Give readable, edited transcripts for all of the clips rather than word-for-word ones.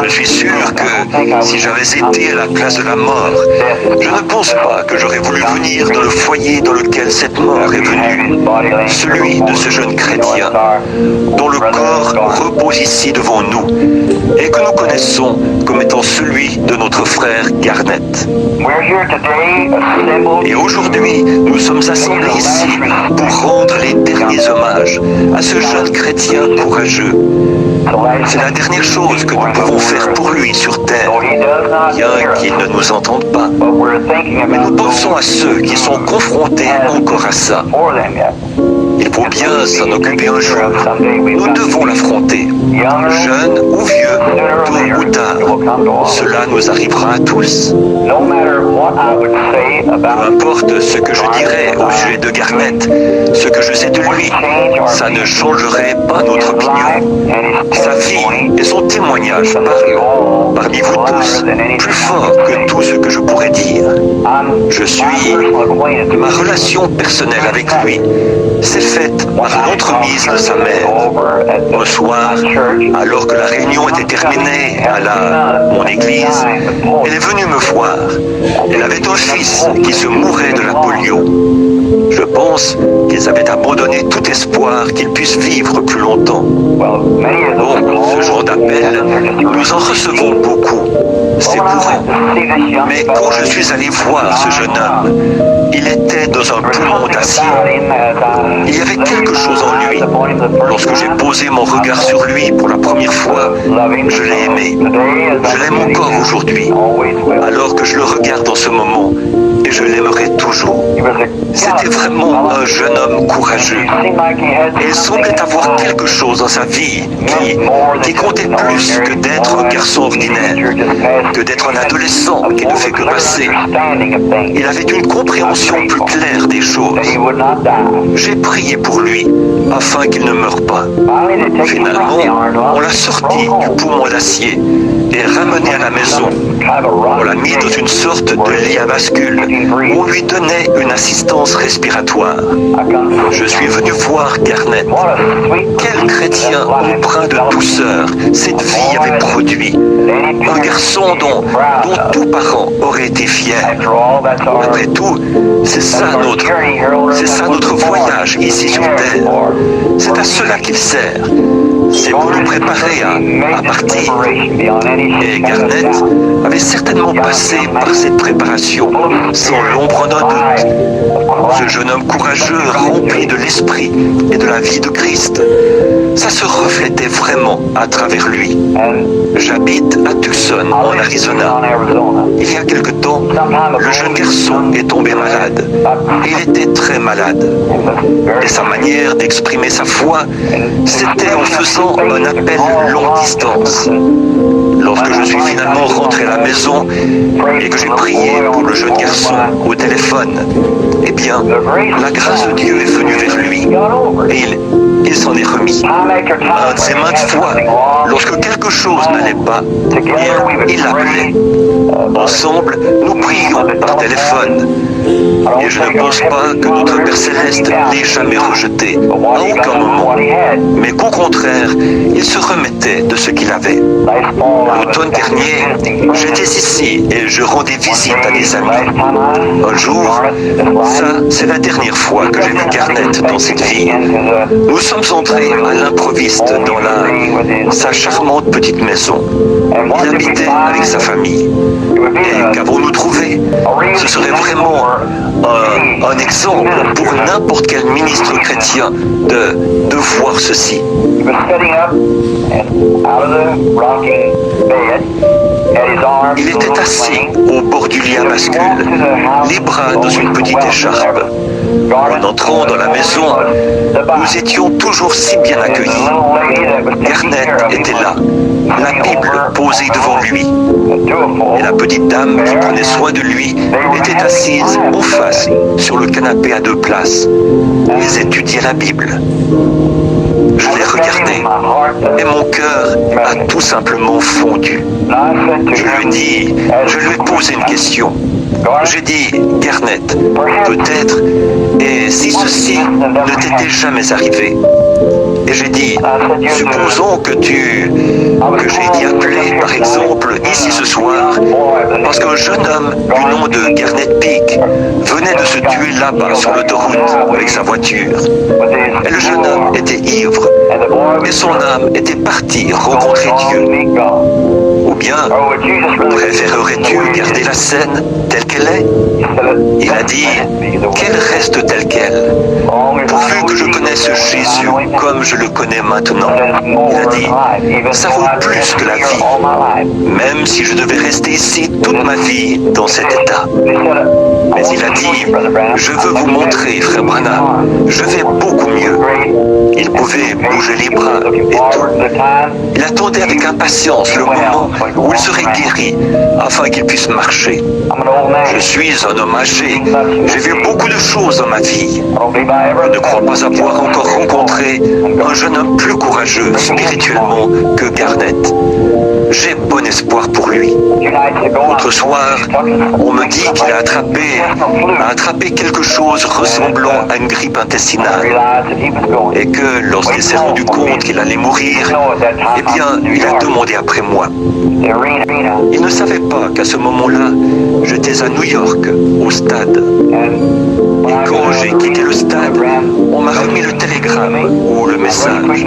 Je suis sûr que si j'avais été à la place de la mort, je ne pense pas que j'aurais voulu venir dans le foyer dans lequel cette mort est venue, celui de ce jeune chrétien, dont le corps repose ici devant nous, et que nous connaissons comme étant celui de notre frère Garnett. Et aujourd'hui, nous sommes assemblés ici pour rendre les derniers hommages à ce jeune chrétien courageux. C'est la dernière chose que nous pouvons faire pour lui sur terre, bien qu'il ne nous entende pas. Mais nous pensons à ceux qui sont confrontés encore à ça. Il faut bien s'en occuper un jour. Nous devons l'affronter, jeunes ou vieux, tôt ou tard. Cela nous arrivera à tous. Peu importe ce que je dirais au sujet de Garnett, ce que je sais de lui, ça ne changerait pas notre opinion. Sa vie et son témoignage parlent, parmi vous tous, plus fort que tout ce que je pourrais dire. Ma relation personnelle avec lui s'est faite par l'entremise de sa mère. Un soir, alors que la réunion était terminée à mon église, elle est venue me voir. Elle avait un fils qui se mourait de la polio. Je pense qu'ils avaient abandonné tout espoir qu'il puisse vivre plus longtemps. Bon, ce genre d'appel, nous en recevons beaucoup. C'est courant. Mais quand je suis allé voir ce jeune homme, il était dans un poumon d'acier. Il y avait quelque chose en lui. Lorsque j'ai posé mon regard sur lui pour la première fois, je l'ai aimé. Je l'aime encore aujourd'hui, alors que je le regarde en ce moment, et je l'aimerai toujours. C'était vraiment un jeune homme courageux. Et il semblait avoir quelque chose dans sa vie qui comptait plus que d'être un garçon ordinaire, que d'être un adolescent qui ne fait que passer. Il avait une compréhension plus claire des choses. J'ai prié pour lui, afin qu'il ne meure pas. Finalement, on l'a sorti du poumon d'acier et ramené à la maison. On l'a mis dans une sorte de lit à bascule où on lui donnait une assistance respiratoire. Je suis venu voir Garnett. Quel chrétien empreint de douceur cette vie avait produit. Un garçon dont tout parent aurait été fier. Après tout, c'est ça notre voyage ici sur Terre. C'est à cela qu'il sert. C'est pour nous préparer à partir. Et Garnett avait certainement passé par cette préparation, sans l'ombre d'un doute. Ce jeune homme courageux, rempli de l'esprit et de la vie de Christ, ça se reflétait vraiment à travers lui. J'habite à Tucson, en Arizona. Il y a quelque temps, le jeune garçon est tombé malade. Il était très malade. Et sa manière d'exprimer sa foi, c'était en faisant un appel longue distance. Lorsque je suis finalement rentré à la maison et que j'ai prié pour le jeune garçon au téléphone, eh bien, la grâce de Dieu est venue vers lui et il s'en est remis. Maintes et maintes fois, lorsque quelque chose n'allait pas, il l'appelait. Ensemble, nous prions par téléphone. Et je ne pense pas que notre Père Céleste l'ait jamais rejeté, à aucun moment, mais qu'au contraire, il se remettait de ce qu'il avait. L'automne dernier, j'étais ici et je rendais visite à des amis. Un jour, ça, c'est la dernière fois que j'ai vu Garnett dans cette ville. Nous sommes entrés à l'improviste dans sa charmante petite maison. Il habitait avec sa famille. Et qu'avons-nous trouvé? Ce serait vraiment un exemple pour n'importe quel ministre chrétien de voir ceci. Il était assis au bord du lit à bascule, les bras dans une petite écharpe. En entrant dans la maison, nous étions toujours si bien accueillis. Garnett était là, la Bible posée devant lui. Et la petite dame qui prenait soin de lui était assise en face sur le canapé à 2 places. Ils étudiaient la Bible. Je l'ai regardé et mon cœur a tout simplement fondu. Je lui ai posé une question. J'ai dit, Garnett, peut-être, et si ceci ne t'était jamais arrivé? Et j'ai dit, supposons que j'ai été appelé, par exemple, ici ce soir, parce qu'un jeune homme du nom de Garnet Peak venait de se tuer là-bas sur l'autoroute avec sa voiture. Et le jeune homme était ivre, et son âme était partie rencontrer Dieu. Ou bien, préférerais-tu garder la scène telle qu'elle est? Il a dit, qu'elle reste telle qu'elle, pourvu que je connaisse Jésus comme je le connais maintenant. Il a dit, ça vaut plus que la vie, même si je devais rester ici toute ma vie dans cet état. Mais il a dit, je veux vous montrer, frère Branham, je vais beaucoup mieux. Il pouvait bouger les bras et tout. Il attendait avec impatience le moment où il serait guéri, afin qu'il puisse marcher. Je suis un homme âgé, j'ai vu beaucoup de choses dans ma vie. Je ne crois pas avoir encore rencontré un jeune homme plus courageux spirituellement que Garnet. J'ai bon espoir pour lui. L'autre soir, on me dit qu'il a attrapé quelque chose ressemblant à une grippe intestinale. Et que lorsqu'il s'est rendu compte qu'il allait mourir, eh bien, il a demandé après moi. Il ne savait pas qu'à ce moment-là, j'étais à New York, au stade. Et quand j'ai quitté le stade, on m'a remis le télégramme ou le message.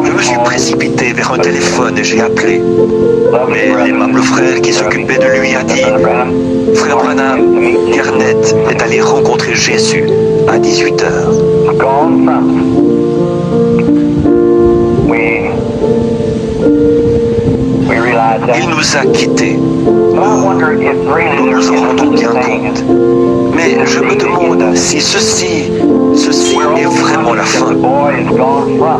Je me suis précipité vers un téléphone et j'ai appelé. Mais l'aimable frère qui s'occupait de lui a dit, « Frère Branham, Garnet est allé rencontrer Jésus à 18h. » Il nous a quittés. Nous nous en rendons bien compte. Mais je me demande si ceci est vraiment la fin.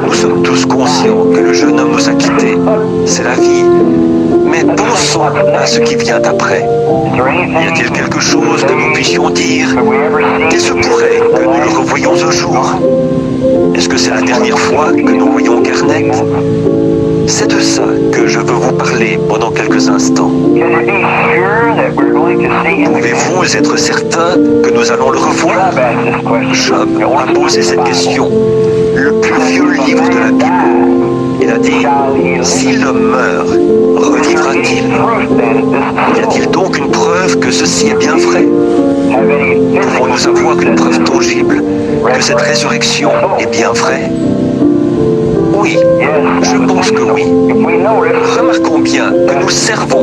Nous sommes tous conscients que le jeune homme nous a quittés. C'est la vie. Mais pensons à ce qui vient après. Y a-t-il quelque chose que nous puissions dire? Qu'il se pourrait que nous le revoyions un jour? Est-ce que c'est la dernière fois que nous voyons Garnet? C'est de ça que je veux vous parler pendant quelques instants. Pouvez-vous être certain que nous allons le revoir? Job a posé cette question. Le plus vieux livre de la Bible. Il a dit, si l'homme meurt, revivra-t-il? Y a-t-il donc une preuve que ceci est bien vrai? Pouvons-nous avoir une preuve tangible que cette résurrection est bien vraie? Oui, je pense que oui. Remarquons bien que nous servons